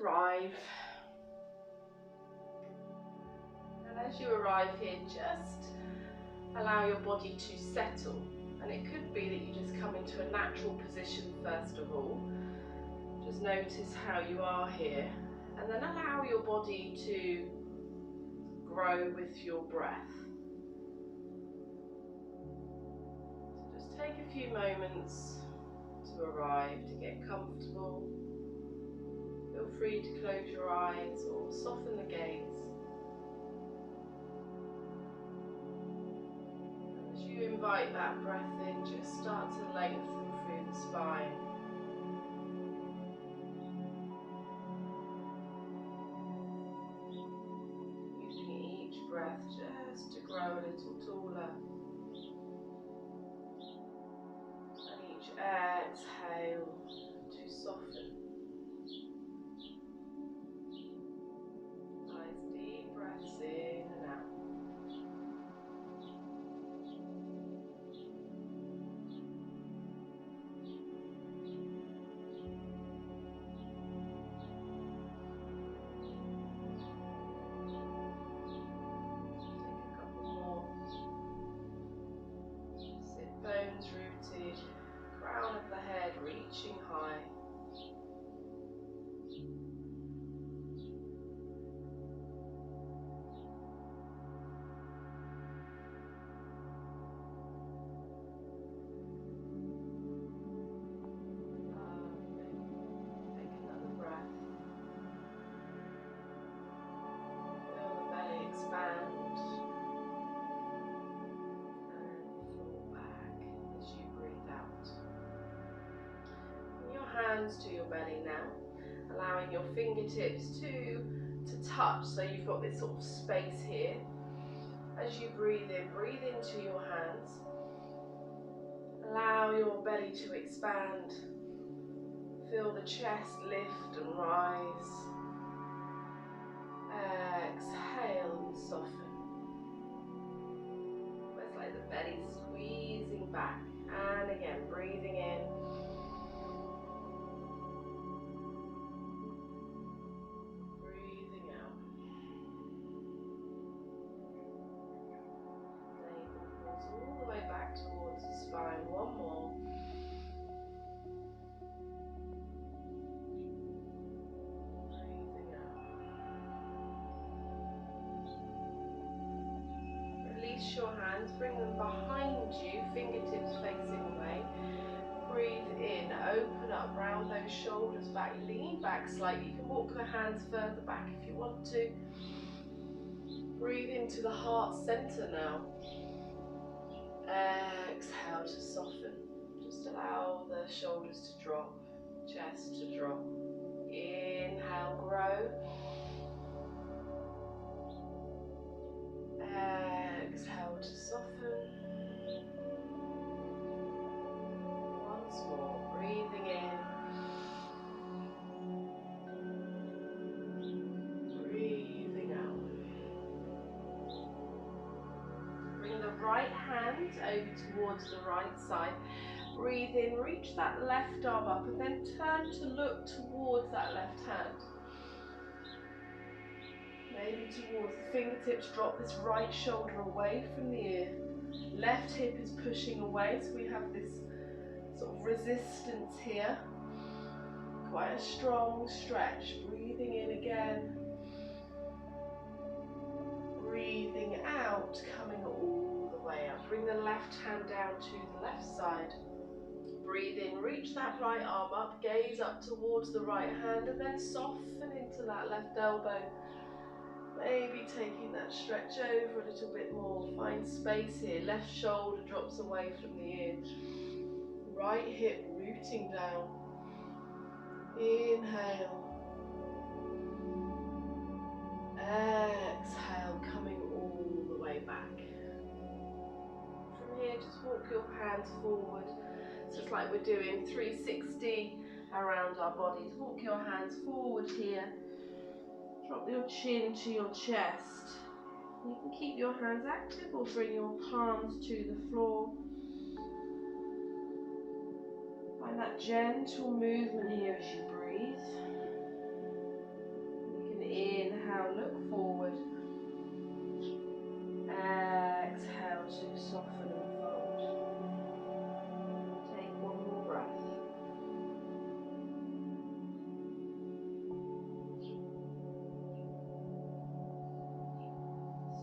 arrive. And as you arrive here, just allow your body to settle. And it could be that you just come into a natural position first of all. Just notice how you are here. And then allow your body to grow with your breath. So just take a few moments to arrive, to get comfortable. Feel free to close your eyes or soften the gaze. And as you invite that breath in, just start to lengthen through the spine. Using each breath just to grow a little taller. And each exhale to soften. Nice deep breaths in and out. Take a couple more. Sit bones rooted, crown of the head reaching high. To your belly now, allowing your fingertips to touch, so you've got this sort of space here. As you breathe into your hands. Allow your belly to expand. Feel the chest lift and rise. Exhale and soften. It's like the belly squeezing back, and again breathing in. Towards the spine, one more. Breathing out. Release your hands, bring them behind you, fingertips facing away. Breathe in, open up, round those shoulders back, lean back slightly. You can walk the hands further back if you want to. Breathe into the heart center now. Exhale to soften. Just allow the shoulders to drop, chest to drop. Inhale, grow. Exhale to soften. Once more, breathing in. Breathing out. Bring the right hand over towards the right side. Breathe in, reach that left arm up, and then turn to look towards that left hand. Maybe towards the fingertips, drop this right shoulder away from the ear. Left hip is pushing away, so we have this sort of resistance here. Quite a strong stretch. Breathing in again. Breathing out, coming all the way up. Bring the left hand down to the left side. Breathe in, reach that right arm up, gaze up towards the right hand, and then soften into that left elbow. Maybe taking that stretch over a little bit more. Find space here. Left shoulder drops away from the ear. Right hip rooting down. Inhale. Exhale, coming all the way back. From here, just walk your hands forward. It's just like we're doing 360 around our bodies. Walk your hands forward here. Drop your chin to your chest. You can keep your hands active or bring your palms to the floor. Find that gentle movement here as you breathe.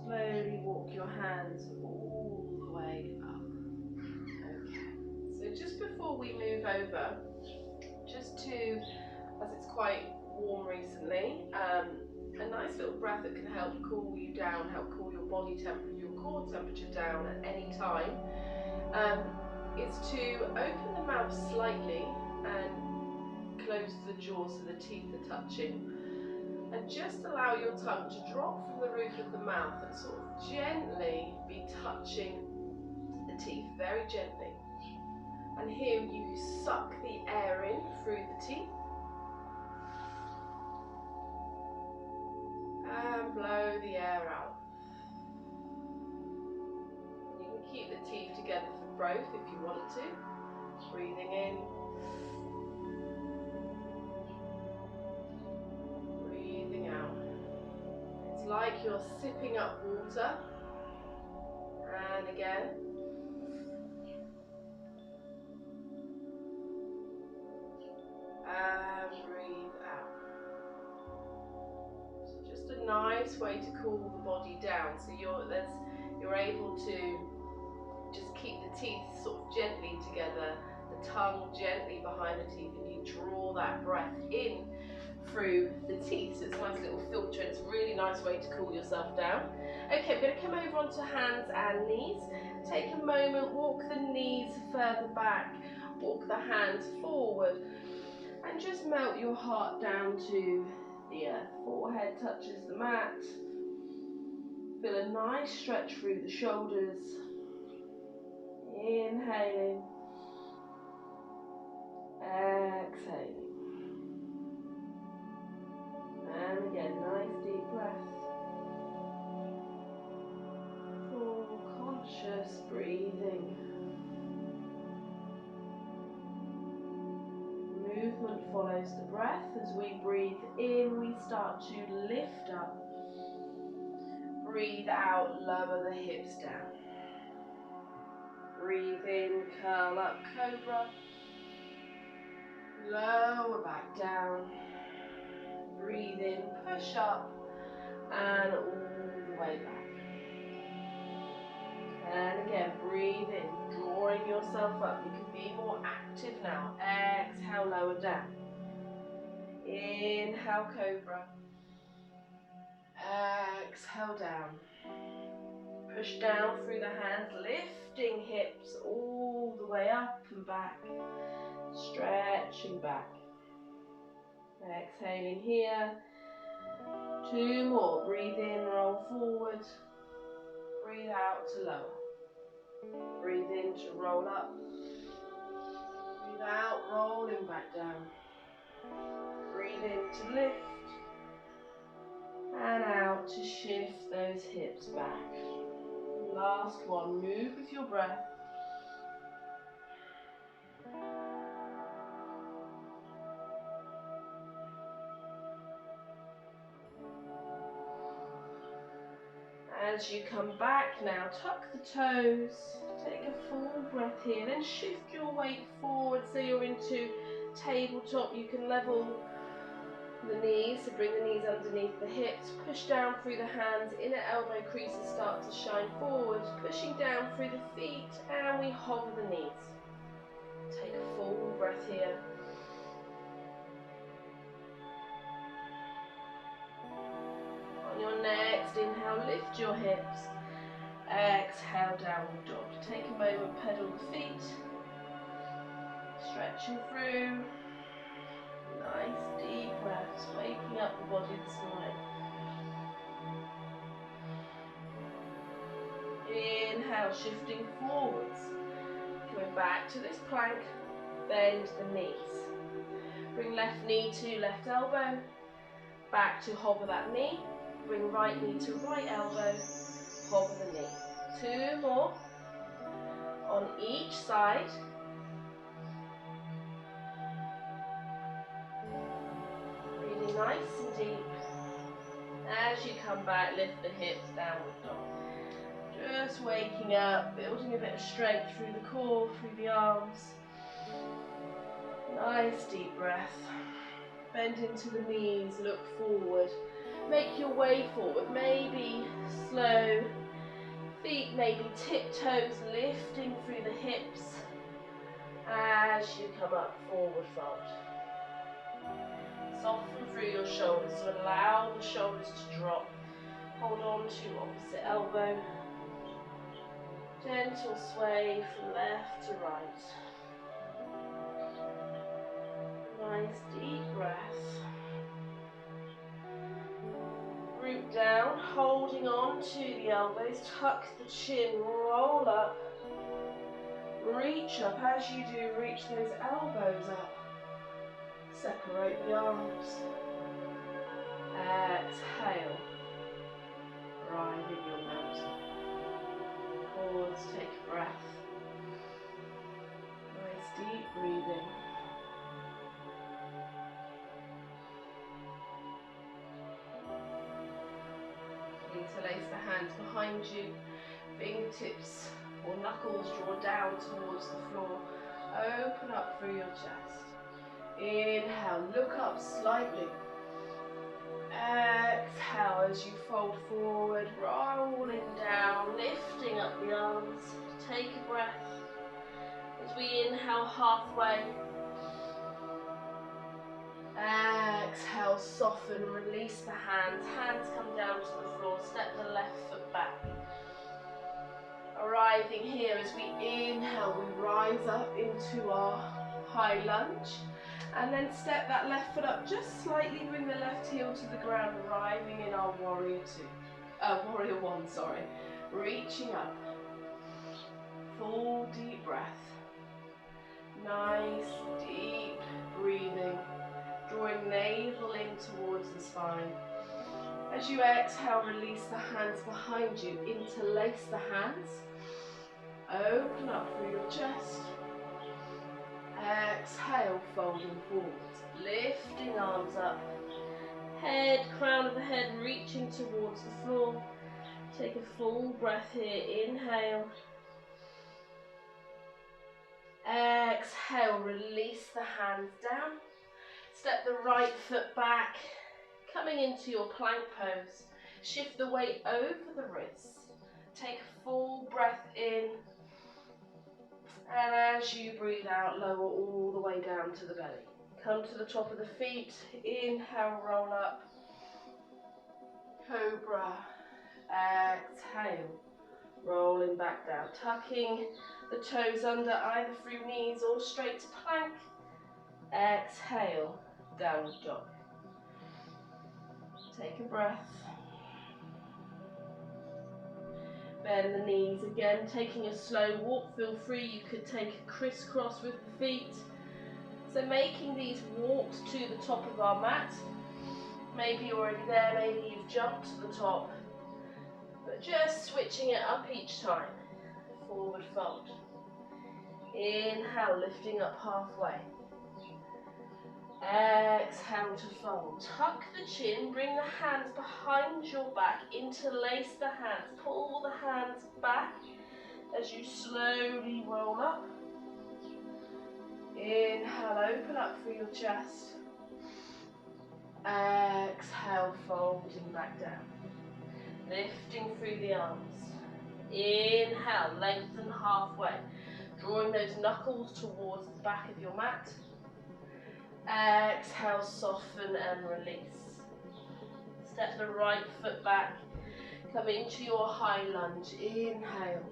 slowly walk your hands all the way up. Okay, so just before we move over, just to, as it's quite warm recently, a nice little breath that can help cool you down, help cool your body temperature, your core temperature down at any time, is to open the mouth slightly and close the jaw so the teeth are touching. And just allow your tongue to drop from the roof of the mouth and sort of gently be touching the teeth, very gently. And here you suck the air in through the teeth. And blow the air out. You can keep the teeth together for both if you want to. Breathing in. Breathing out. It's like you're sipping up water. And again. And breathe out. So just a nice way to cool the body down. So you're able to just keep the teeth sort of gently together, the tongue gently behind the teeth, and you draw that breath in through the teeth. So it's a nice little filter, and it's a really nice way to cool yourself down. Okay, we're going to come over onto hands and knees. Take a moment, walk the knees further back, walk the hands forward, and just melt your heart down to the earth. Forehead touches the mat. Feel a nice stretch through the shoulders. Inhaling. Exhaling. And again, nice deep breath. Full conscious breathing. Movement follows the breath. As we breathe in, we start to lift up. Breathe out, lower the hips down. Breathe in, curl up, cobra. Lower back down. Breathe in, push up, and all the way back. And again, breathe in, drawing yourself up. You can be more active now. Exhale, lower down. Inhale, cobra. Exhale, down. Push down through the hands, lifting hips all the way up and back. Stretching back. Exhaling here. 2 more. Breathe in, roll forward. Breathe out to lower. Breathe in to roll up. Breathe out, rolling back down. Breathe in to lift. And out to shift those hips back. Last one. Move with your breath. As you come back now, tuck the toes, take a full breath here, then shift your weight forward so you're into tabletop. You can level the knees, so bring the knees underneath the hips, push down through the hands, inner elbow creases start to shine forward, pushing down through the feet, and we hover the knees. Take a full breath here. On your next inhale, lift your hips. Exhale, downward dog. Take a moment, pedal the feet. Stretching through. Nice deep breaths, waking up the body this morning. Inhale, shifting forwards. Coming back to this plank, bend the knees. Bring left knee to left elbow. Back to hover that knee. Bring right knee to right elbow, hover the knee. 2 more on each side. Breathing nice and deep. As you come back, lift the hips, downward dog. Just waking up, building a bit of strength through the core, through the arms. Nice deep breath. Bend into the knees, look forward. Make your way forward, maybe slow feet, maybe tiptoes, lifting through the hips as you come up, forward fold. Soften through your shoulders, so allow the shoulders to drop. Hold on to opposite elbow. Gentle sway from left to right. Nice deep breath. Root down, holding on to the elbows, tuck the chin, roll up. Reach up. As you do, reach those elbows up. Separate the arms. Exhale. Rise in your mat. Pause, take a breath. Nice deep breathing. Interlace the hands behind you. Fingertips or knuckles draw down towards the floor. Open up through your chest. Inhale, look up slightly. Exhale as you fold forward, rolling down, lifting up the arms. Take a breath as we inhale halfway. Exhale, soften, release the hands. Hands come down to the floor. Step the left foot back. Arriving here as we inhale, we rise up into our high lunge. And then step that left foot up just slightly, bring the left heel to the ground, arriving in our warrior one, sorry. Reaching up. Full deep breath. Nice deep breathing. Drawing navel in towards the spine. As you exhale, release the hands behind you. Interlace the hands. Open up through your chest. Exhale, folding forwards. Lifting arms up. Head, crown of the head reaching towards the floor. Take a full breath here. Inhale. Exhale, release the hands down. Step the right foot back. Coming into your plank pose. Shift the weight over the wrists. Take a full breath in. And as you breathe out, lower all the way down to the belly. Come to the top of the feet. Inhale, roll up. Cobra. Exhale. Rolling back down. Tucking the toes under either through knees or straight to plank. Exhale. Downward dog. Take a breath. Bend the knees again, taking a slow walk. Feel free, you could take a crisscross with the feet. So making these walks to the top of our mat. Maybe you're already there, maybe you've jumped to the top. But just switching it up each time. Forward fold. Inhale, lifting up halfway. Exhale to fold. Tuck the chin, bring the hands behind your back, interlace the hands, pull the hands back as you slowly roll up. Inhale, open up through your chest. Exhale, folding back down. Lifting through the arms. Inhale, lengthen halfway. Drawing those knuckles towards the back of your mat. Exhale, soften and release. Step the right foot back. Come into your high lunge. Inhale.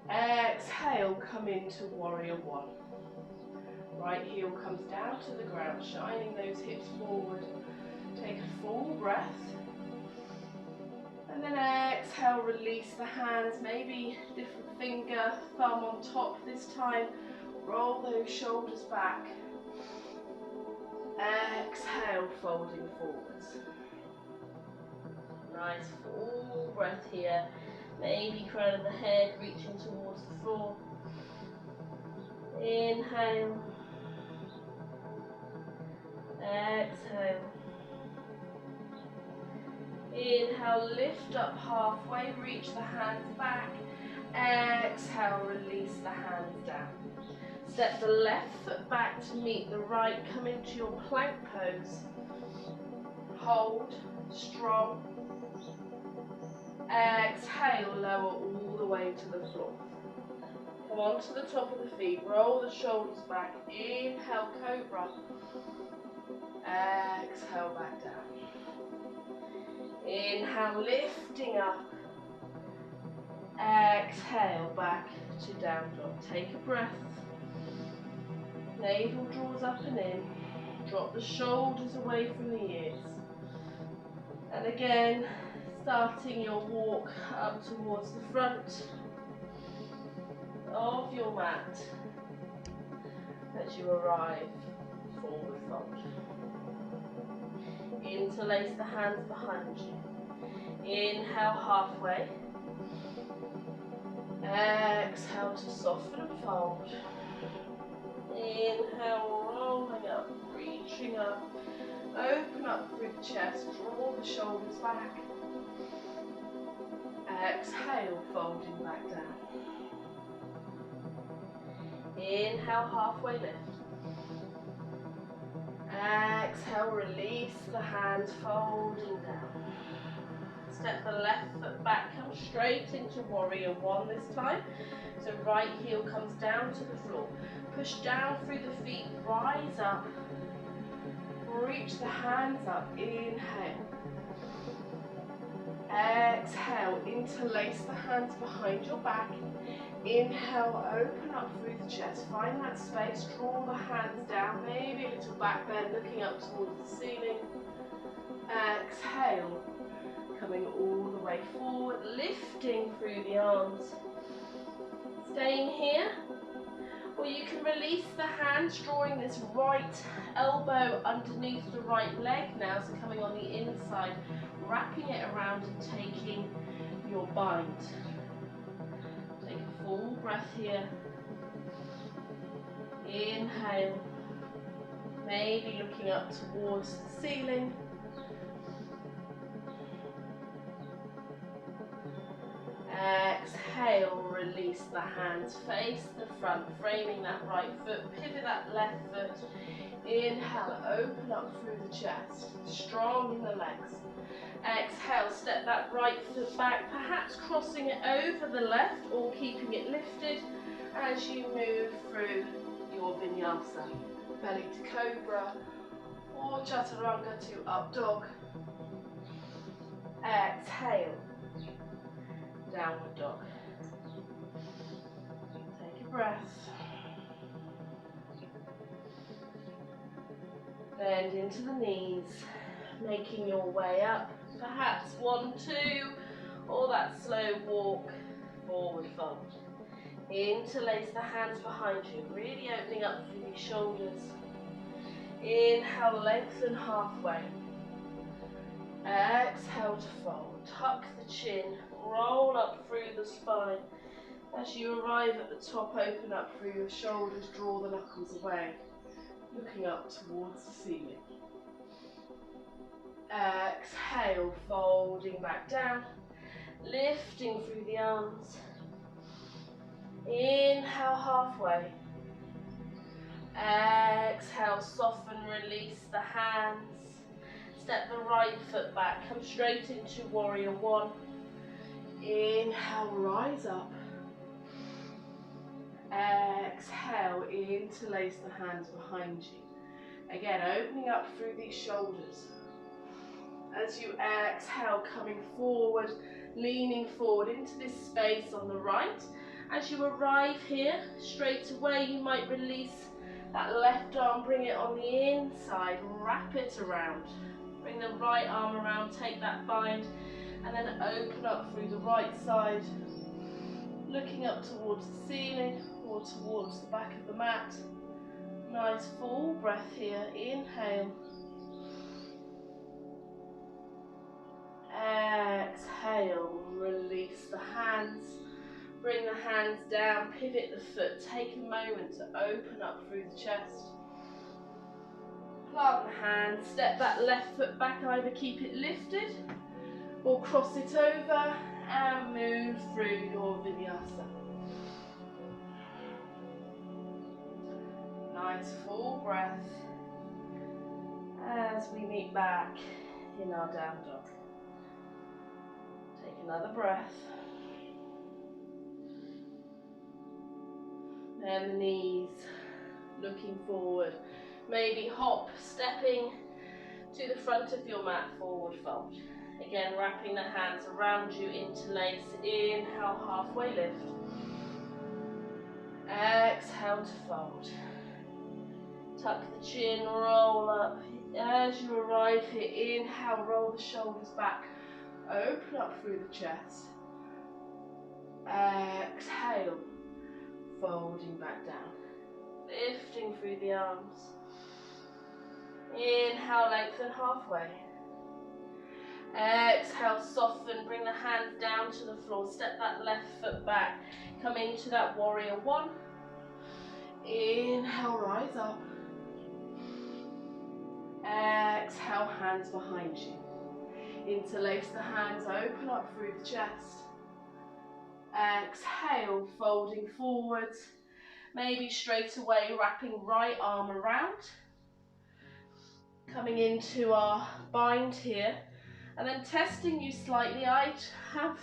Exhale, come into warrior one. Right heel comes down to the ground, shining those hips forward. Take a full breath. And then exhale, release the hands. Maybe different finger, thumb on top this time. Roll those shoulders back. Exhale, folding forwards. Nice full breath here. Maybe crown of the head reaching towards the floor. Inhale. Exhale. Inhale, lift up halfway, reach the hands back. Exhale, release the hands down. Step the left foot back to meet the right. Come into your plank pose. Hold, strong. Exhale, lower all the way to the floor. Come on to the top of the feet, roll the shoulders back. Inhale, cobra. Exhale, back down. Inhale, lifting up. Exhale, back to down dog. Take a breath. Navel draws up and in. Drop the shoulders away from the ears. And again, starting your walk up towards the front of your mat as you arrive forward fold. Interlace the hands behind you. Inhale halfway. Exhale to soften and fold. Inhale, rolling up, reaching up. Open up through the chest, draw the shoulders back. Exhale, folding back down. Inhale, halfway lift. Exhale, release the hands, folding down. Step the left foot back, come straight into warrior one this time. So right heel comes down to the floor. Push down through the feet, rise up. Reach the hands up, inhale. Exhale, interlace the hands behind your back. Inhale, open up through the chest. Find that space, draw the hands down, maybe a little back bend, looking up towards the ceiling. Exhale, coming all the way forward, lifting through the arms. Staying here. Or you can release the hands, drawing this right elbow underneath the right leg now, so coming on the inside, wrapping it around and taking your bind. Take a full breath here. Inhale, maybe looking up towards the ceiling. Exhale, release the hands, face the front, framing that right foot, pivot that left foot. Inhale, open up through the chest, strong in the legs. Exhale, step that right foot back, perhaps crossing it over the left or keeping it lifted as you move through your vinyasa. Belly to cobra or chaturanga to up dog. Exhale. Downward dog. Take a breath. Bend into the knees, making your way up. Perhaps 1, 2, or that slow walk, forward fold. Interlace the hands behind you, really opening up through your shoulders. Inhale, lengthen halfway. Exhale to fold. Tuck the chin, roll up through the spine. As you arrive at the top, open up through your shoulders, draw the knuckles away, looking up towards the ceiling. Exhale, folding back down, lifting through the arms. Inhale, halfway. Exhale, soften, release the hands. Step the right foot back, come straight into warrior one. Inhale, rise up. Exhale, interlace the hands behind you. Again, opening up through these shoulders. As you exhale, coming forward, leaning forward into this space on the right. As you arrive here, straight away you might release that left arm, bring it on the inside, wrap it around. Bring the right arm around, take that bind, and then open up through the right side, looking up towards the ceiling or towards the back of the mat. Nice full breath here. Inhale. Exhale, release the hands. Bring the hands down, pivot the foot. Take a moment to open up through the chest. Plant the hands, step that left foot back, either keep it lifted or cross it over and move through your vinyasa. Nice full breath as we meet back in our down dog. Take another breath. And the knees looking forward. Maybe hop, stepping to the front of your mat, forward fold. Again, wrapping the hands around you, interlace. Inhale, halfway lift. Exhale to fold. Tuck the chin, roll up. As you arrive here, inhale, roll the shoulders back. Open up through the chest. Exhale, folding back down. Lifting through the arms. Inhale, lengthen halfway. Exhale, soften, bring the hands down to the floor. Step that left foot back. Come into that warrior one. Inhale, rise up. Exhale, hands behind you. Interlace the hands, open up through the chest. Exhale, folding forwards. Maybe straight away, wrapping right arm around. Coming into our bind here. And then testing you slightly. I have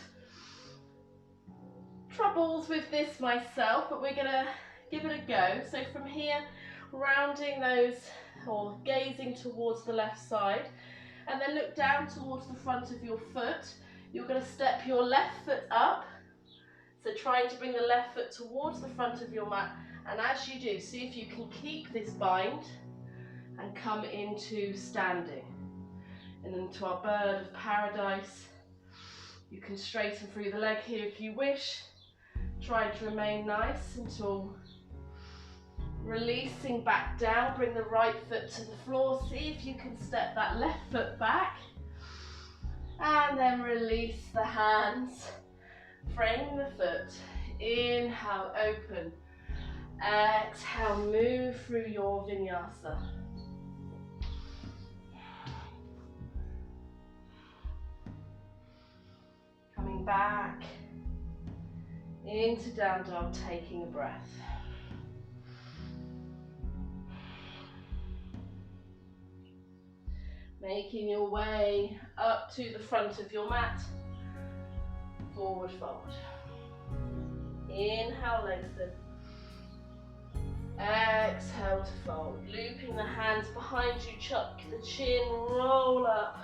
troubles with this myself, but we're going to give it a go. So from here, rounding those, or gazing towards the left side, and then look down towards the front of your foot. You're going to step your left foot up, so trying to bring the left foot towards the front of your mat, and as you do, see if you can keep this bind and come into standing. And into our bird of paradise. You can straighten through the leg here if you wish. Try to remain nice until releasing back down. Bring the right foot to the floor. See if you can step that left foot back. And then release the hands. Frame the foot. Inhale, open. Exhale, move through your vinyasa. Coming back into down dog, taking a breath. Making your way up to the front of your mat, forward fold. Inhale, lengthen. Exhale to fold. Looping the hands behind you, chuck the chin, roll up.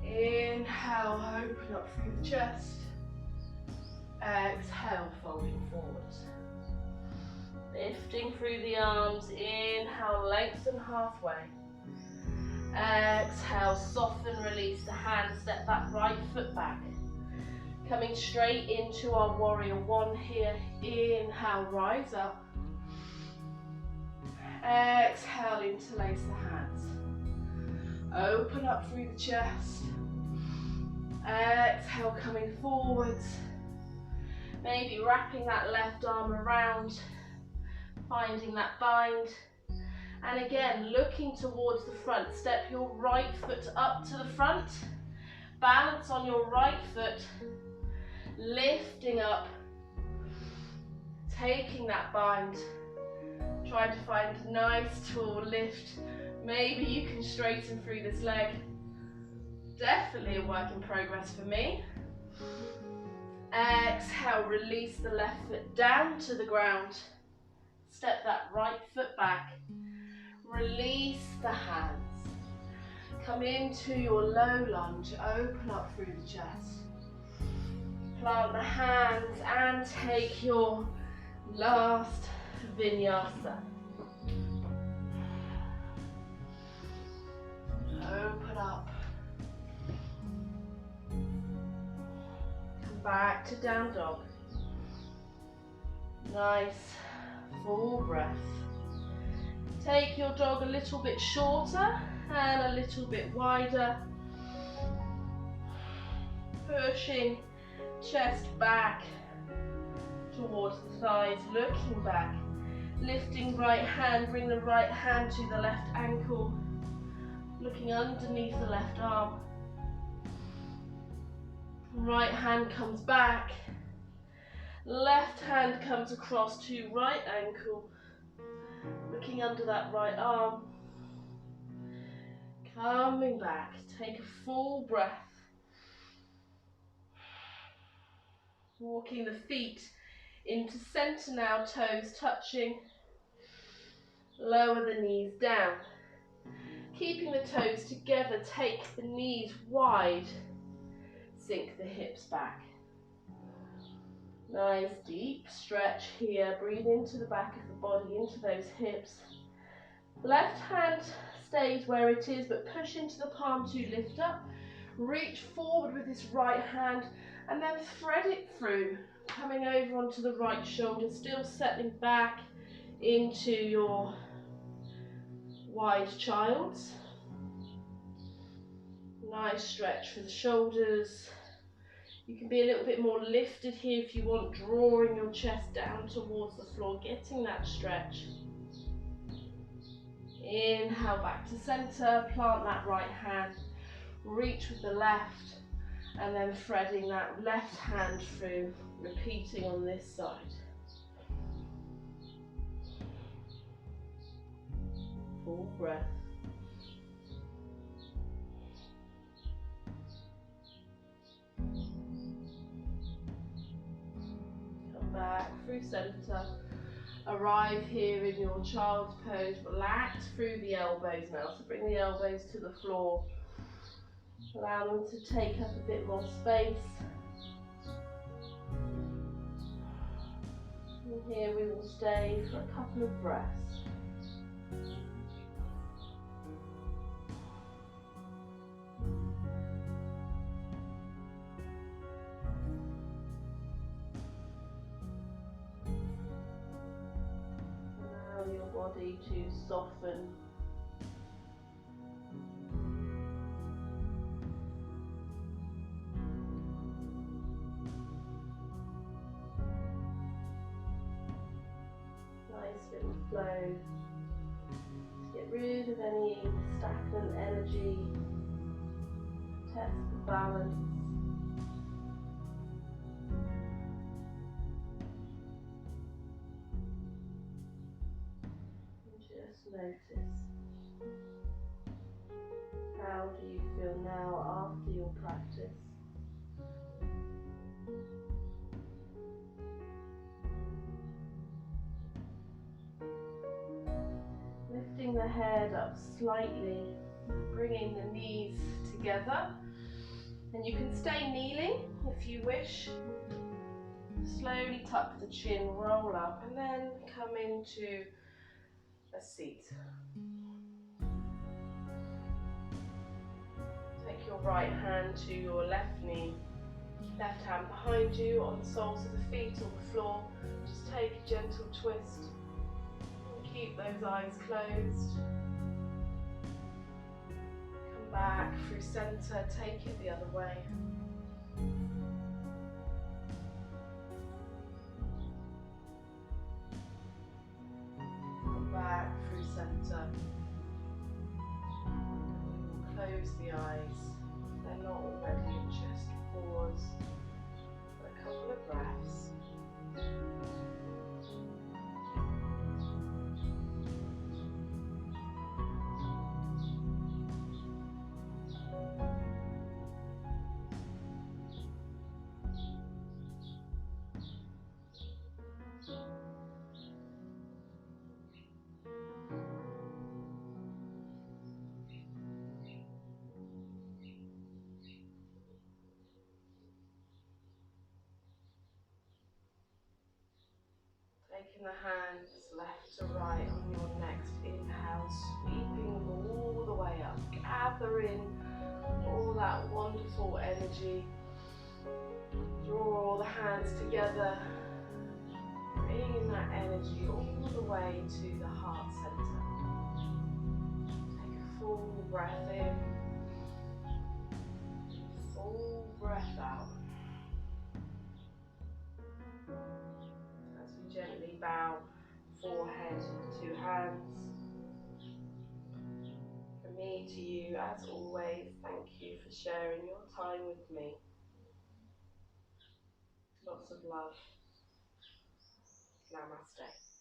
Inhale, open up through the chest. Exhale, folding forwards. Lifting through the arms. Inhale, lengthen halfway. Exhale, soften, release the hands. Step that right foot back. Coming straight into our warrior one here. Inhale, rise up. Exhale, interlace the hands. Open up through the chest. Exhale, coming forwards. Maybe wrapping that left arm around, finding that bind. And again, looking towards the front. Step your right foot up to the front. Balance on your right foot. Lifting up. Taking that bind. Trying to find a nice tall lift. Maybe you can straighten through this leg. Definitely a work in progress for me. Exhale, release the left foot down to the ground. Step that right foot back. Release the hands. Come into your low lunge. Open up through the chest. Plant the hands and take your last vinyasa. Open up. Come back to down dog. Nice full breath. Take your dog a little bit shorter and a little bit wider. Pushing chest back towards the thighs, looking back. Lifting right hand, bring the right hand to the left ankle. Looking underneath the left arm. Right hand comes back. Left hand comes across to right ankle. Looking under that right arm. Coming back, take a full breath. Walking the feet into center now, toes touching. Lower the knees down. Keeping the toes together, take the knees wide. Sink the hips back. Nice deep stretch here. Breathe into the back of the body, into those hips. Left hand stays where it is, but push into the palm to lift up. Reach forward with this right hand and then thread it through, coming over onto the right shoulder, still settling back into your wide child's. Nice stretch for the shoulders. You can be a little bit more lifted here if you want, drawing your chest down towards the floor, getting that stretch. Inhale back to center, plant that right hand, reach with the left, and then threading that left hand through, repeating on this side. Full breath. Come back through center. Arrive here in your child's pose. Relax through the elbows now. So bring the elbows to the floor. Allow them to take up a bit more space. And here we will stay for a couple of breaths. Allow your body to soften. Nice little flow. Get rid of any stagnant energy. Test the balance. And just notice, how do you feel now after your practice? Lifting the head up slightly, bringing the knees together, and you can stay kneeling if you wish. Slowly tuck the chin, roll up, and then come into a seat. Take your right hand to your left knee, left hand behind you on the soles of the feet or the floor. Just take a gentle twist. Keep those eyes closed. Come back through center, take it the other way. Come back through center. Close the eyes. If they're not already, just pause for a couple of breaths. Taking the hands left to right on your next inhale, sweeping them all the way up, gathering all that wonderful energy. Draw all the hands together, bringing that energy all the way to the heart center. Take a full breath in, full breath out. Gently bow forehead to hands. From me to you, as always, thank you for sharing your time with me. Lots of love. Namaste.